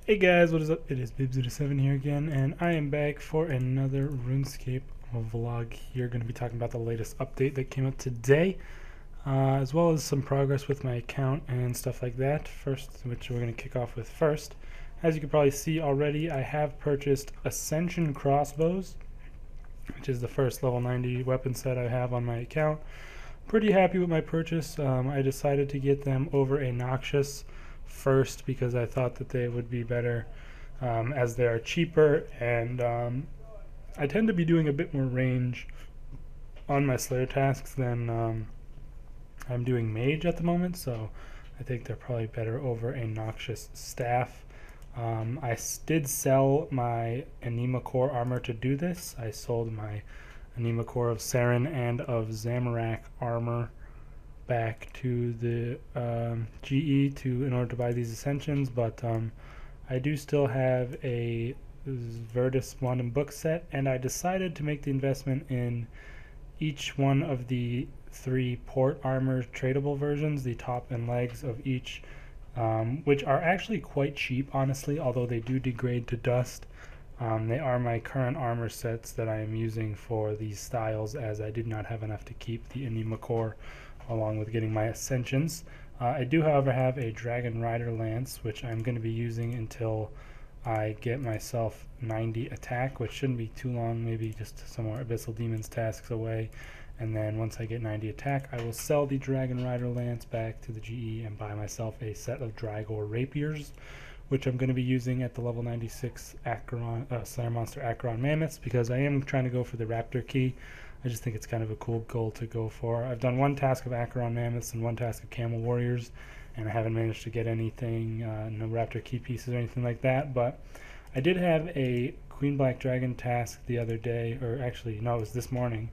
Hey guys, what is up? It is Bibs87 here again, and I am back for another RuneScape vlog here. Going to be talking about the latest update that came up today, as well as some progress with my account and stuff like that. First, which we're going to kick off with first. As you can probably see already, I have purchased Ascension crossbows, which is the first level 90 weapon set I have on my account. Pretty happy with my purchase. I decided to get them over a Noxious first because I thought that they would be better as they are cheaper, and I tend to be doing a bit more range on my Slayer tasks than I'm doing Mage at the moment, so I think they're probably better over a Noxious staff. I did sell my Anima Core armor to do this. I sold my Anima Core of Saren and of Zamorak armor back to the GE in order to buy these Ascensions, but I do still have a Virtus Wand book set, and I decided to make the investment in each one of the 3 port armor tradable versions, the top and legs of each, which are actually quite cheap, honestly, although they do degrade to dust. They are my current armor sets that I am using for these styles, as I did not have enough to keep the Anima Core along with getting my Ascensions. I do, however, have a Dragon Rider Lance, which I'm going to be using until I get myself 90 attack, which shouldn't be too long, maybe just some more Abyssal Demons tasks away. And then once I get 90 attack, I will sell the Dragon Rider Lance back to the GE and buy myself a set of Drygor Rapiers, which I'm going to be using at the level 96 Slayer Monster Acheron Mammoths, because I am trying to go for the Raptor Key. I just think it's kind of a cool goal to go for. I've done 1 task of Acheron Mammoths and 1 task of Camel Warriors, and I haven't managed to get anything, no Raptor Key pieces or anything like that, but I did have a Queen Black Dragon task the other day, or actually, no, it was this morning,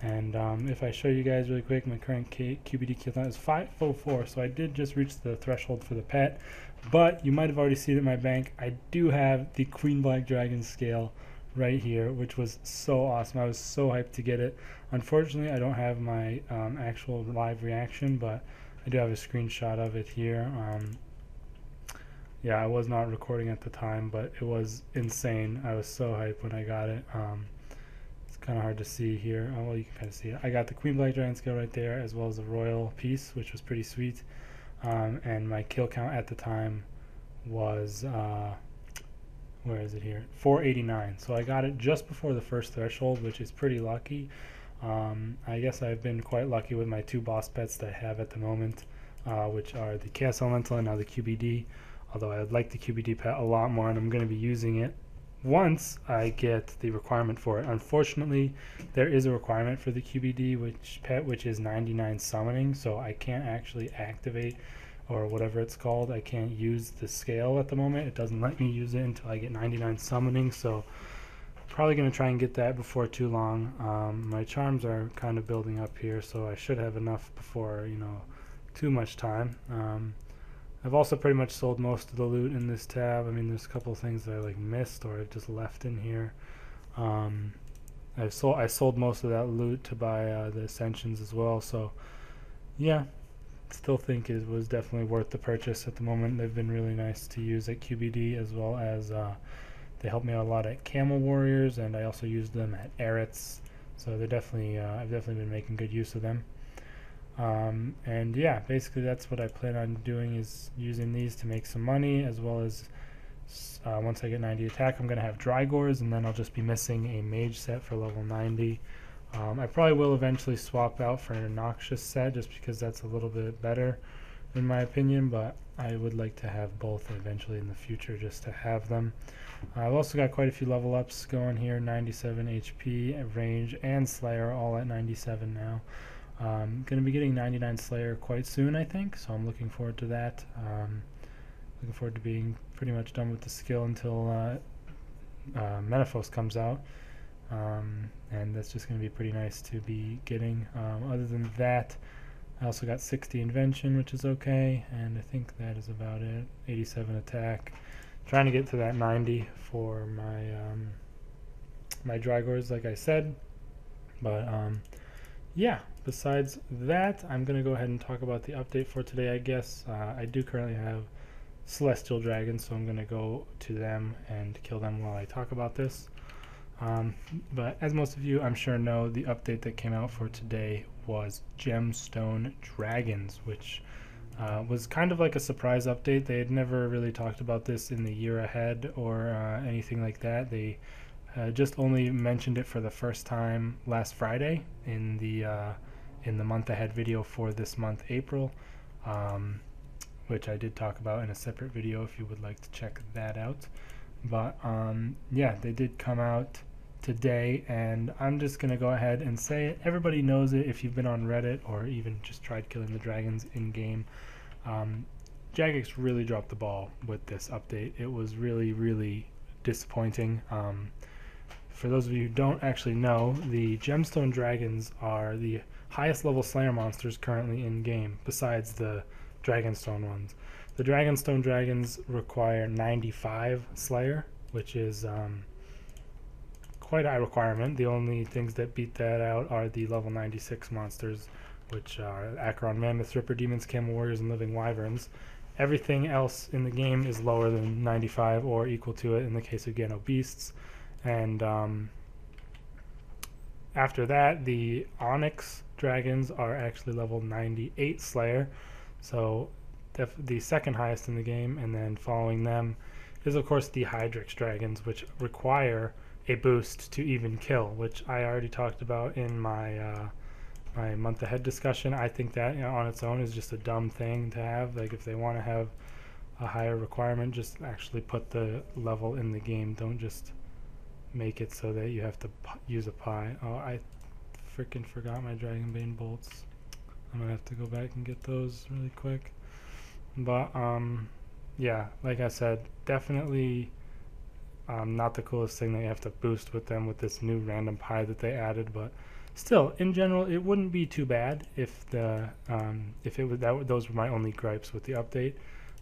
and if I show you guys really quick, my current QBD kill count is 504, so I did just reach the threshold for the pet, but you might have already seen it in my bank. I do have the Queen Black Dragon scale right here, which was so awesome. I was so hyped to get it. Unfortunately, I don't have my actual live reaction, but I do have a screenshot of it here. Yeah, I was not recording at the time, but it was insane. I was so hyped when I got it. It's kind of hard to see here. Oh, well, you can kind of see it. I got the Queen Black Dragon scale right there, as well as the Royal piece, which was pretty sweet. And my kill count at the time was where is it here? 489. So I got it just before the first threshold, which is pretty lucky. I guess I've been quite lucky with my 2 boss pets that I have at the moment, which are the Chaos Elemental and now the QBD. Although I would like the QBD pet a lot more, and I'm going to be using it once I get the requirement for it. Unfortunately, there is a requirement for the QBD which is 99 summoning, so I can't actually activate, or whatever it's called. I can't use the scale at the moment. It doesn't let me use it until I get 99 summoning, so probably going to try and get that before too long. My charms are kind of building up here, so I should have enough before, too much time. I've also pretty much sold most of the loot in this tab. I mean, there's a couple of things that I missed or I've just left in here. I sold most of that loot to buy the Ascensions as well, so yeah, still think it was definitely worth the purchase at the moment. They've been really nice to use at QBD, as well as they helped me out a lot at Camel Warriors, and I also used them at RS3, so they're definitely I've definitely been making good use of them. And yeah, basically that's what I plan on doing, is using these to make some money, as well as once I get 90 attack, I'm going to have Drygors, and then I'll just be missing a Mage set for level 90. I probably will eventually swap out for a Noxious set, just because that's a little bit better in my opinion, but I would like to have both eventually in the future, just to have them. I've also got quite a few level ups going here, 97 HP, range, and Slayer all at 97 now. Going to be getting 99 Slayer quite soon, I think, so I'm looking forward to that. Looking forward to being pretty much done with the skill until Metaphos comes out. And that's just going to be pretty nice to be getting. Other than that, I also got 60 Invention, which is okay, and I think that is about it. 87 attack. Trying to get to that 90 for my my Drygors, like I said. But yeah, besides that, I'm going to go ahead and talk about the update for today, I guess. I do currently have celestial dragons, so I'm going to go to them and kill them while I talk about this. But as most of you I'm sure know, the update that came out for today was Gemstone Dragons, which was kind of like a surprise update. They had never really talked about this in the year ahead or anything like that. They just only mentioned it for the first time last Friday in the month ahead video for this month, April, which I did talk about in a separate video if you would like to check that out. But yeah, they did come out today, and I'm just going to go ahead and say it. Everybody knows it if you've been on Reddit or even just tried killing the dragons in game. Jagex really dropped the ball with this update. It was really, really disappointing. For those of you who don't actually know, the Gemstone Dragons are the highest level Slayer monsters currently in game, besides the Dragonstone ones. The Dragonstone Dragons require 95 Slayer, which is quite a high requirement. The only things that beat that out are the level 96 monsters, which are Acheron Mammoths, Ripper Demons, Camel Warriors, and Living Wyverns. Everything else in the game is lower than 95 or equal to it in the case of Gano Beasts. And after that, the Onyx Dragons are actually level 98 Slayer, so the second highest in the game. And then following them is of course the Hydrix Dragons, which require a boost to even kill, which I already talked about in my my month ahead discussion. I think that, you know, on its own is just a dumb thing to have. Like, if they want to have a higher requirement, just actually put the level in the game. Don't just make it so that you have to use a pie. Oh, I freaking forgot my Dragonbane bolts. I'm gonna have to go back and get those really quick. But yeah, like I said, definitely not the coolest thing that you have to boost with them with this new random pie that they added. But still, in general, it wouldn't be too bad if the if it was that. Those were my only gripes with the update.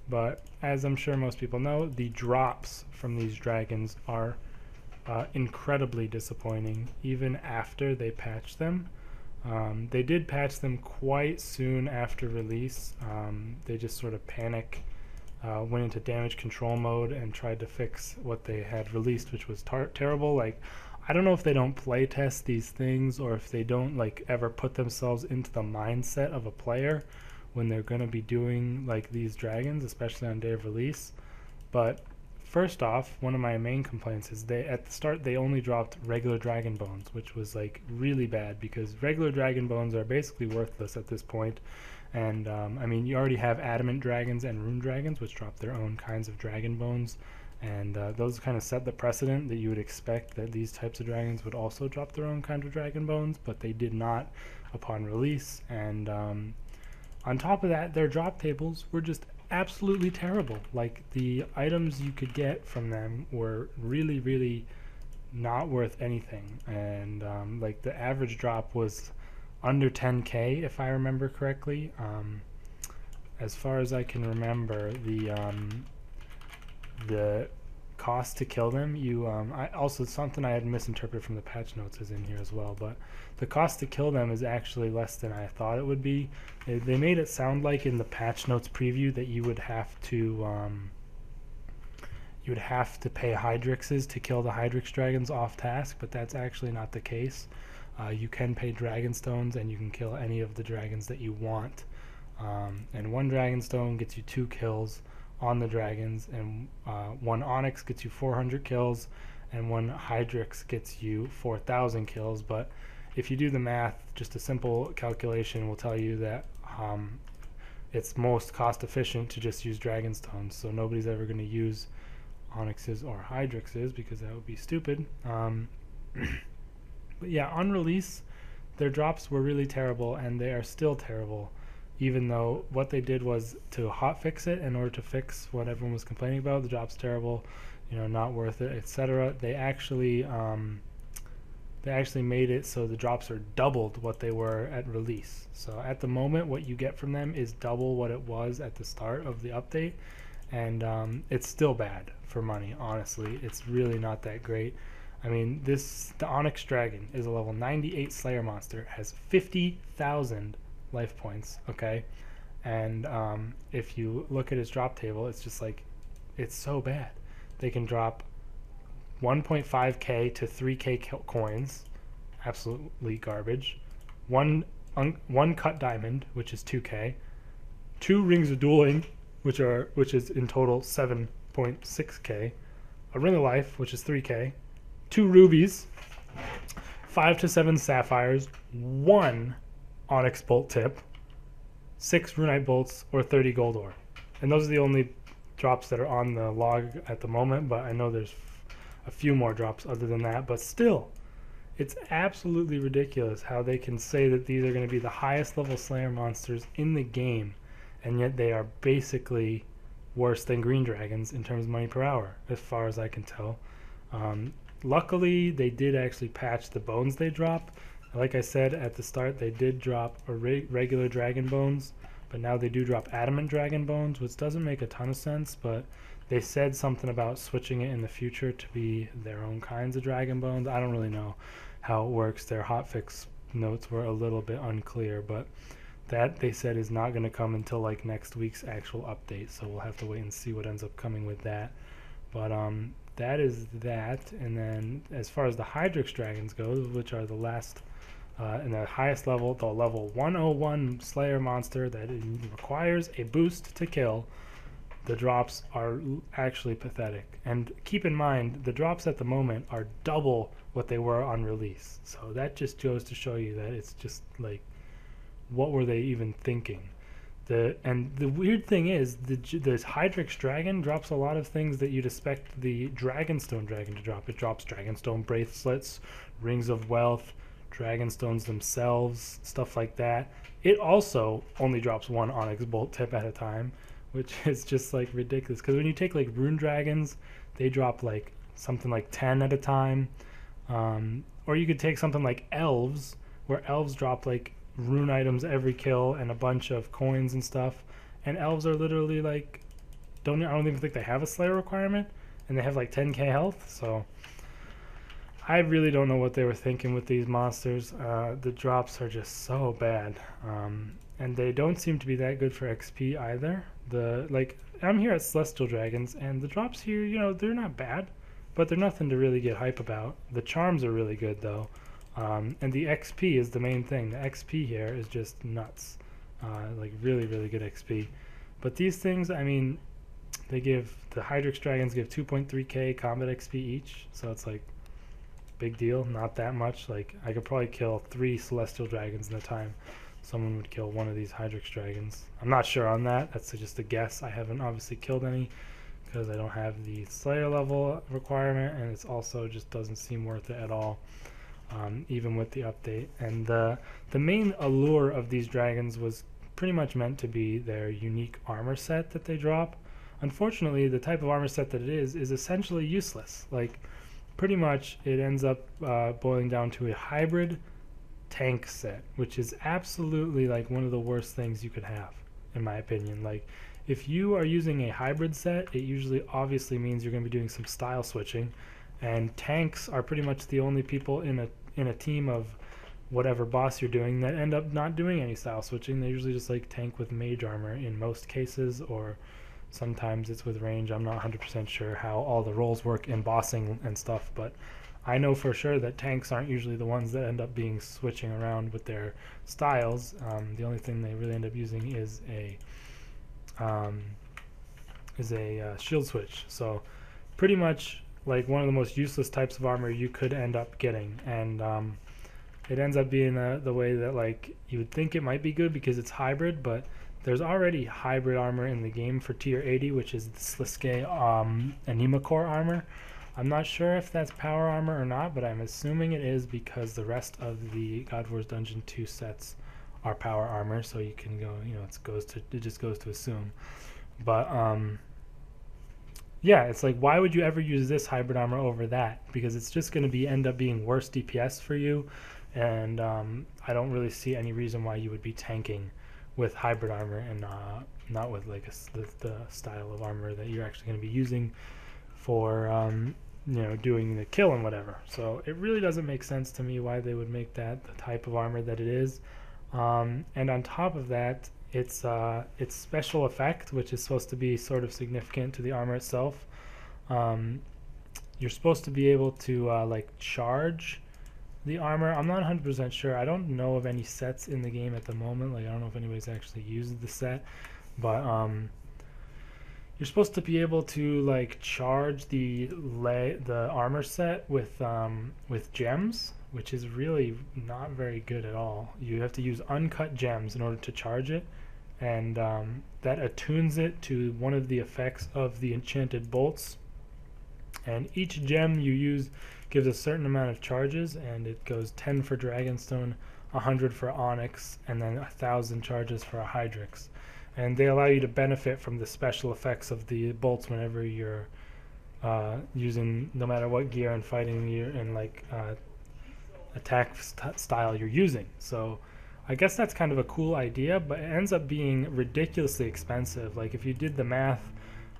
But as I'm sure most people know, the drops from these dragons are incredibly disappointing, even after they patched them. They did patch them quite soon after release. They just sort of went into damage control mode and tried to fix what they had released, which was terrible. Like, I don't know if they don't play test these things or if they don't like ever put themselves into the mindset of a player when they're going to be doing like these dragons, especially on day of release. But first off, one of my main complaints is at the start they only dropped regular dragon bones, which was like really bad because regular dragon bones are basically worthless at this point. And I mean, you already have adamant dragons and rune dragons, which drop their own kinds of dragon bones, and those kind of set the precedent that you would expect that these types of dragons would also drop their own kind of dragon bones, but they did not upon release. And on top of that, their drop tables were just absolutely terrible. Like, the items you could get from them were really, really not worth anything. And like, the average drop was under 10k if I remember correctly. As far as I can remember, the cost to kill them, I also, something I had misinterpreted from the patch notes is in here as well, but the cost to kill them is actually less than I thought it would be. They made it sound like in the patch notes preview that you would have to pay Hydrixes to kill the Hydrix dragons off task, but that's actually not the case. You can pay Dragonstones and you can kill any of the dragons that you want. And one Dragonstone gets you 2 kills on the dragons, and one Onyx gets you 400 kills, and one Hydrix gets you 4,000 kills. But if you do the math, just a simple calculation will tell you that it's most cost efficient to just use Dragonstones. So nobody's ever going to use Onyxes or Hydrixes because that would be stupid. But yeah, on release, their drops were really terrible, and they are still terrible, even though what they did was to hotfix it in order to fix what everyone was complaining about. The drop's terrible, you know, not worth it, etc. They actually made it so the drops are doubled what they were at release. So at the moment, what you get from them is double what it was at the start of the update, and it's still bad for money. Honestly, it's really not that great. I mean, the Onyx Dragon is a level 98 Slayer monster, has 50,000 life points, okay? And if you look at his drop table, it's just like, it's so bad. They can drop 1.5k to 3k coins, absolutely garbage. One cut diamond, which is 2k. 2 rings of dueling, which is in total 7.6k. A ring of life, which is 3k. 2 rubies. 5 to 7 sapphires. 1 onyx bolt tip. 6 runite bolts, or 30 gold ore. And those are the only drops that are on the log at the moment, but I know there's a few more drops other than that. But still, it's absolutely ridiculous how they can say that these are going to be the highest level Slayer monsters in the game, and yet they are basically worse than green dragons in terms of money per hour, as far as I can tell. Luckily, they did actually patch the bones they drop. Like I said at the start, they did drop regular dragon bones, but now they do drop adamant dragon bones, which doesn't make a ton of sense, but they said something about switching it in the future to be their own kinds of dragon bones. I don't really know how it works. Their hotfix notes were a little bit unclear, but that they said is not going to come until like next week's actual update, so we'll have to wait and see what ends up coming with that. But that is that. And then as far as the Hydrix dragons goes, which are the last in the highest level, the level 101 Slayer monster that requires a boost to kill, the drops are actually pathetic. And keep in mind, the drops at the moment are double what they were on release. So that just goes to show you that it's just like, what were they even thinking? And the weird thing is, this Hydrix dragon drops a lot of things that you'd expect the Dragonstone dragon to drop. It drops Dragonstone bracelets, rings of wealth, Dragonstones themselves, stuff like that. It also only drops 1 onyx bolt tip at a time, which is just like ridiculous. Because when you take like rune dragons, they drop like something like 10 at a time. Or you could take something like elves, where elves drop like rune items every kill and a bunch of coins and stuff. And elves are literally like, I don't even think they have a Slayer requirement, and they have like 10k health. So I really don't know what they were thinking with these monsters. The drops are just so bad, and they don't seem to be that good for XP either. I'm here at Celestial Dragons, and the drops here, you know, they're not bad, but they're nothing to really get hype about. The charms are really good though, and the XP is the main thing. The XP here is just nuts, like really, really good XP. But these things, I mean, the Hydrix dragons give 2.3k combat XP each, so it's like big deal, not that much. Like, I could probably kill 3 Celestial Dragons in the time someone would kill one of these Hydrix dragons. I'm not sure on that. That's just a guess. I haven't obviously killed any because I don't have the Slayer level requirement, and it's also just doesn't seem worth it at all, even with the update. And the main allure of these dragons was pretty much meant to be their unique armor set that they drop. Unfortunately, the type of armor set that it is essentially useless. Like, pretty much it ends up boiling down to a hybrid tank set, which is absolutely like one of the worst things you could have, in my opinion. Like, if you are using a hybrid set, it usually obviously means you're going to be doing some style switching, and tanks are pretty much the only people in a team of whatever boss you're doing that end up not doing any style switching. They usually just like tank with mage armor in most cases, or sometimes it's with range. I'm not 100% sure how all the roles work in bossing and stuff, but I know for sure that tanks aren't usually the ones that end up being switching around with their styles. The only thing they really end up using is a shield switch. So pretty much like one of the most useless types of armor you could end up getting, and it ends up being the way that like you would think it might be good because it's hybrid, but there's already hybrid armor in the game for tier 80, which is the Sliske Anima Core armor. I'm not sure if that's power armor or not, but I'm assuming it is because the rest of the God Wars Dungeon 2 sets are power armor, so you can go, you know, it just goes to assume. But yeah, it's like, why would you ever use this hybrid armor over that? Because it's just going to end up being worse DPS for you, and I don't really see any reason why you would be tanking with hybrid armor and not with like the style of armor that you're actually going to be using for you know, doing the kill and whatever. So it really doesn't make sense to me why they would make that the type of armor that it is. And on top of that, its special effect, which is supposed to be sort of significant to the armor itself. You're supposed to be able to like charge the armor. I'm not 100% sure. I don't know of any sets in the game at the moment. Like, I don't know if anybody's actually used the set, but you're supposed to be able to like charge the armor set with gems, which is really not very good at all. You have to use uncut gems in order to charge it, and that attunes it to one of the effects of the enchanted bolts. And each gem you use gives a certain amount of charges, and it goes 10 for Dragonstone, 100 for Onyx, and then 1,000 charges for a Hydrix. And they allow you to benefit from the special effects of the bolts whenever you're using, no matter what gear and fighting gear and like attack style you're using. So I guess that's kind of a cool idea, but it ends up being ridiculously expensive. Like, if you did the math,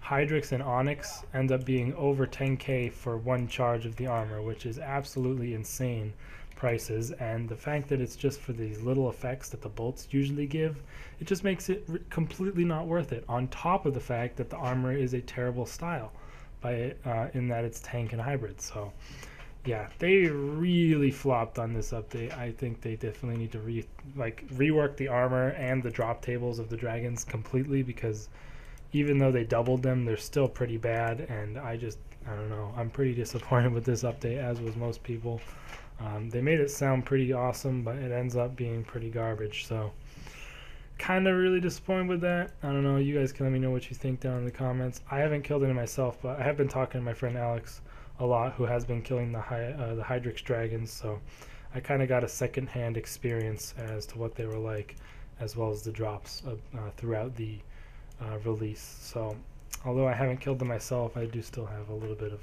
Hydrix and Onyx end up being over 10k for one charge of the armor, which is absolutely insane prices. And the fact that it's just for these little effects that the bolts usually give, it just makes it completely not worth it, on top of the fact that the armor is a terrible style by in that it's tank and hybrid. So yeah, they really flopped on this update. I think they definitely need to rework the armor and the drop tables of the dragons completely, because even though they doubled them, they're still pretty bad. And I don't know, I'm pretty disappointed with this update, as was most people. They made it sound pretty awesome, but it ends up being pretty garbage. So kind of really disappointed with that. I don't know, you guys can let me know what you think down in the comments. I haven't killed any myself, but I have been talking to my friend Alex a lot, who has been killing the Hydrix dragons, so I kind of got a second-hand experience as to what they were like, as well as the drops throughout the release. So although I haven't killed them myself, I do still have a little bit of,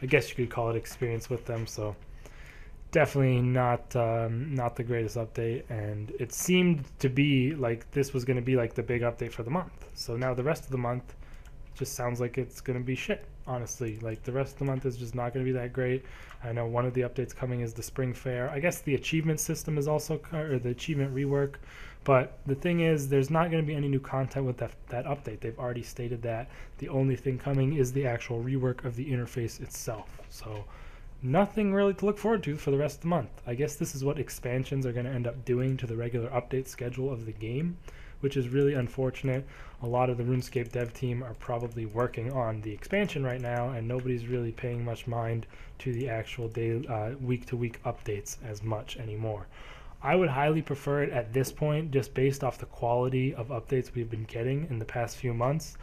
I guess you could call it, experience with them. So definitely not the greatest update, and it seemed to be like this was going to be like the big update for the month. So now the rest of the month just sounds like it's going to be shit, honestly. Like, the rest of the month is just not going to be that great. I know one of the updates coming is the spring fair. I guess the achievement system is also, or the achievement rework, but the thing is, there's not going to be any new content with that update. They've already stated that the only thing coming is the actual rework of the interface itself. So nothing really to look forward to for the rest of the month. I guess this is what expansions are going to end up doing to the regular update schedule of the game, which is really unfortunate. A lot of the RuneScape dev team are probably working on the expansion right now, and nobody's really paying much mind to the actual week-to-week updates as much anymore. I would highly prefer it at this point, just based off the quality of updates we've been getting in the past few months,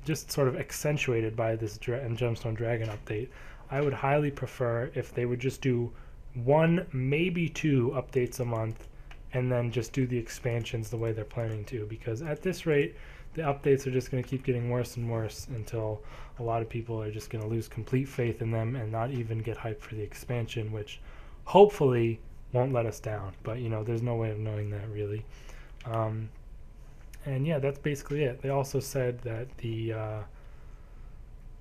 just sort of accentuated by this Gemstone Dragon update. I would highly prefer if they would just do 1, maybe 2 updates a month, and then just do the expansions the way they're planning to, because at this rate, the updates are just going to keep getting worse and worse until a lot of people are just going to lose complete faith in them and not even get hyped for the expansion, which hopefully won't let us down. But, you know, there's no way of knowing that, really. And yeah, that's basically it. They also said that the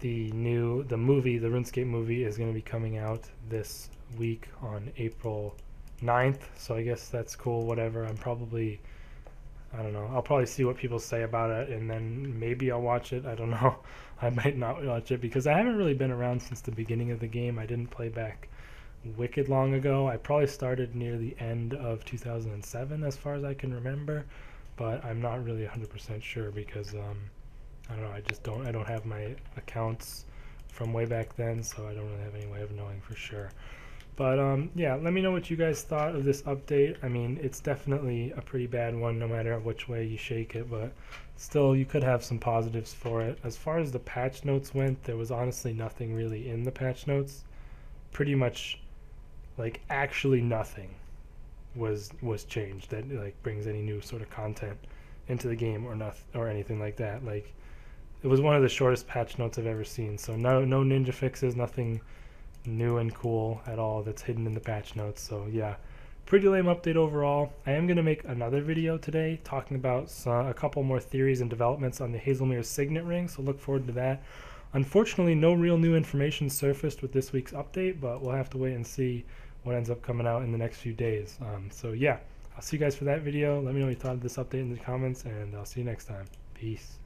movie, the RuneScape movie, is going to be coming out this week on April 9th, so I guess that's cool, whatever. I don't know, I'll probably see what people say about it, and then maybe I'll watch it. I don't know. I might not watch it, because I haven't really been around since the beginning of the game. I didn't play back wicked long ago. I probably started near the end of 2007 as far as I can remember, but I'm not really 100% sure, because I don't know, I don't have my accounts from way back then, so I don't really have any way of knowing for sure. But yeah, let me know what you guys thought of this update. I mean, it's definitely a pretty bad one no matter which way you shake it, but still, you could have some positives for it. As far as the patch notes went, there was honestly nothing really in the patch notes. Pretty much, like, actually nothing was changed that like brings any new sort of content into the game or anything like that. Like, it was one of the shortest patch notes I've ever seen. So no ninja fixes, nothing new and cool at all that's hidden in the patch notes. So yeah, pretty lame update overall. I am going to make another video today talking about a couple more theories and developments on the Hazelmere Signet Ring, so look forward to that. Unfortunately, no real new information surfaced with this week's update, but we'll have to wait and see what ends up coming out in the next few days. So yeah, I'll see you guys for that video. Let me know what you thought of this update in the comments, and I'll see you next time. Peace.